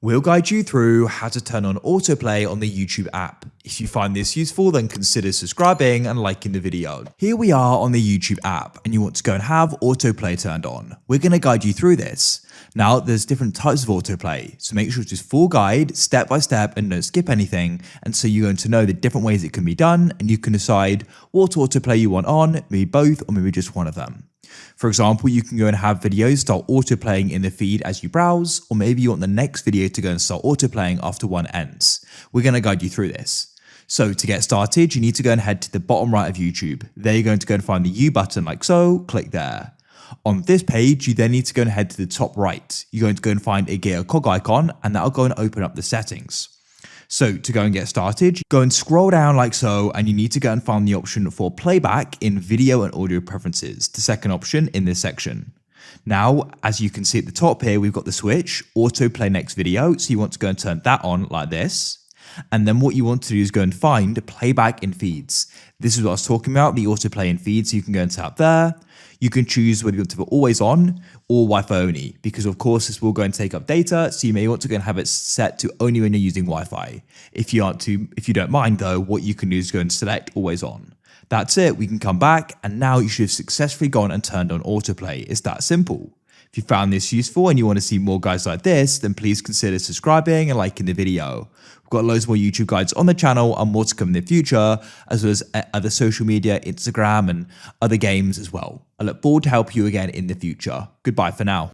We'll guide you through how to turn on autoplay on the YouTube app. If you find this useful, then consider subscribing and liking the video. Here we are on the YouTube app and you want to go and have autoplay turned on. We're going to guide you through this. Now, there's different types of autoplay, so make sure it's just full guide, step by step, and don't skip anything. And so you're going to know the different ways it can be done, and you can decide what autoplay you want on, maybe both or maybe just one of them. For example, you can go and have videos start autoplaying in the feed as you browse, or maybe you want the next video to go and start autoplaying after one ends. We're going to guide you through this. So to get started, you need to go and head to the bottom right of YouTube. There you're going to go and find the U button like so, click there. On this page, you then need to go and head to the top right. You're going to go and find a gear cog icon, and that'll go and open up the settings. So to go and get started, go and scroll down like so, and you need to go and find the option for playback in video and audio preferences, the second option in this section. Now, as you can see at the top here, we've got the switch, autoplay next video. So you want to go and turn that on like this. And then what you want to do is go and find playback in feeds. This is what I was talking about, the autoplay in feeds. So you can go and tap there. You can choose whether you want to have it always on or Wi-Fi only, because of course this will go and take up data. So you may want to go and have it set to only when you're using Wi-Fi. If you don't mind though, what you can do is go and select always on. That's it. We can come back and now you should have successfully gone and turned on autoplay. It's that simple. If you found this useful and you want to see more guides like this, then please consider subscribing and liking the video. We've got loads more YouTube guides on the channel and more to come in the future, as well as other social media, Instagram, and other games as well. I look forward to help you again in the future. Goodbye for now.